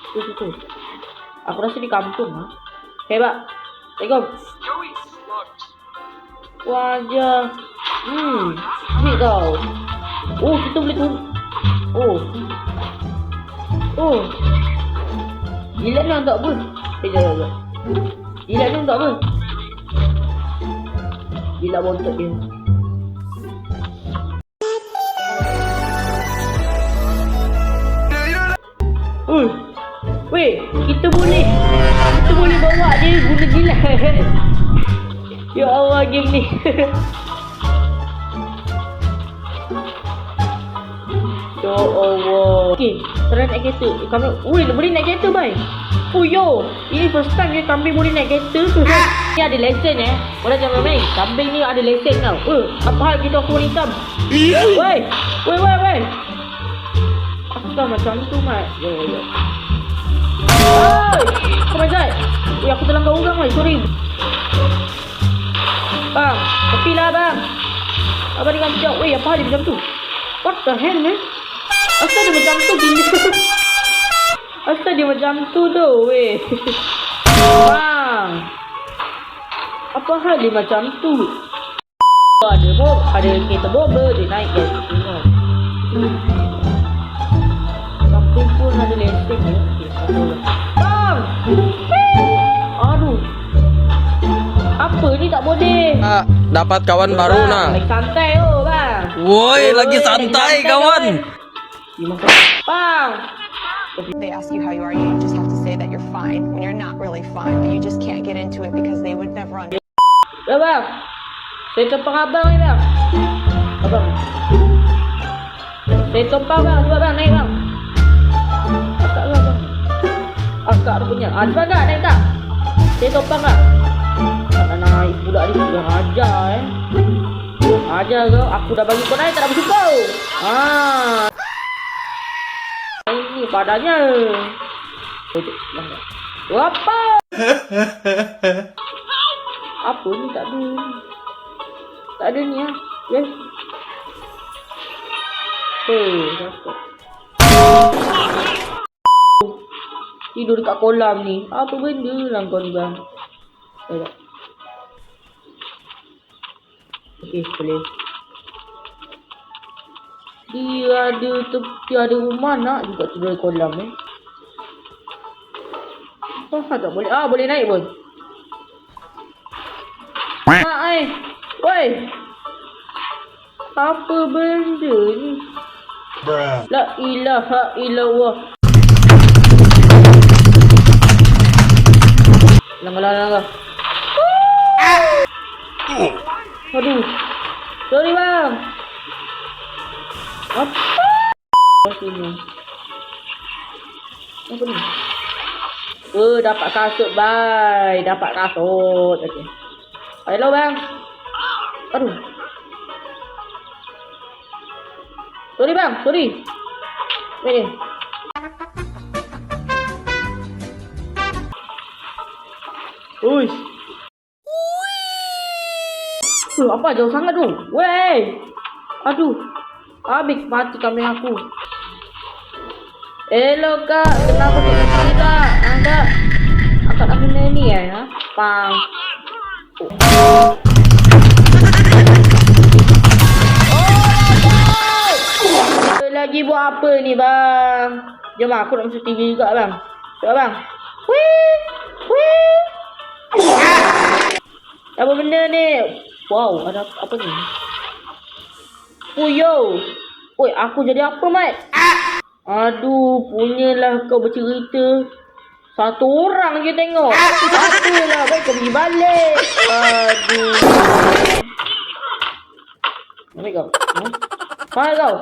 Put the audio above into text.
Tu. Aku rasa di kampung ha. Hebat. Assalamualaikum. Wajah. Ni kau. Oh, kita boleh tunggu. Oh. Jilat ni untuk apa? Sekejap. Jilat ni untuk apa? Jilat bontot dia. Weh, kita boleh bawa dia guna jilat. Ya Allah, game ni. Ya Allah. Okay, terus naik kereta. Kami, boleh naik kereta, bhai. Oh yo, ini first time je kambing boleh naik kereta tu. Ni ada lesen Orang jangan main. Kambing ni ada lesen tau. Apa hal kita aku hitam? Weh. Aku dah macam tu, mat. Ya. Oi, kau mazat. Aku terlanggar orang, oi. Sorry. Bang, tepilah bang. Abang dengan jauh. Weh, apa hal dia macam tu? What the hell, man? Asal dia macam tu gila. Asal dia macam tu tu, weh. Bang. Apa hal dia macam tu? Ada kereta bobber dia naik guys. Tengok. Kampung pun ada lesen ya. Bang. Aduh. Apa ni tak boleh? Dapat kawan baru nah. Lagi santai bang. Woi, lagi santai kawan. Bang. They ask you how you are, you just have to say that you're fine when you're not really fine, but you just can't get into it because they would never understand. Ya bang. Saya tumpang abang ni bang. Abang. Saya tumpang bang, cuba bang naik bang. Akak lah bang. Akak tu punya. Cuba tak naik tak? Saya tumpang tak? Tak naik budak ni sudah ajar Ajar kau, aku dah bagi kau naik tak nak bersuka. Ini padanya. Apa? Apa ni tak ada. Tak ada ni ah. Yes. Tidur dekat kolam ni. Apa benda lah kau ni bang? Okey, boleh. Dia ada rumah nak juga tidur di kolam tak boleh. Boleh naik pun. Woi. Apa benda ni? La ilaha illallah. Langgar. Aduh. Sorry bang. Apa sini? Apa ni? Dapat kasut, bye. Dapat kasut. Okey. Hello bang. Aduh. Sorry bang, sorry. Wait. Uish. Apa jauh sangat tu? Wey. Aduh. Habis mati kambing aku. Hello kak, kenapa tak sini kak? Kak. Akak nak kena ni Pang. Lagi buat apa ni bang? Jom aku nak masuk TV juga bang. Cuba bang. Wih. Apa benda ni? Wow, ada apa ni? Yo. Oi, aku jadi apa, Mat? Aduh, punyalah kau bercerita. Satu orang je tengok. Apalah, baik kau pergi balik. Aduh. Mana kau? Mana kau?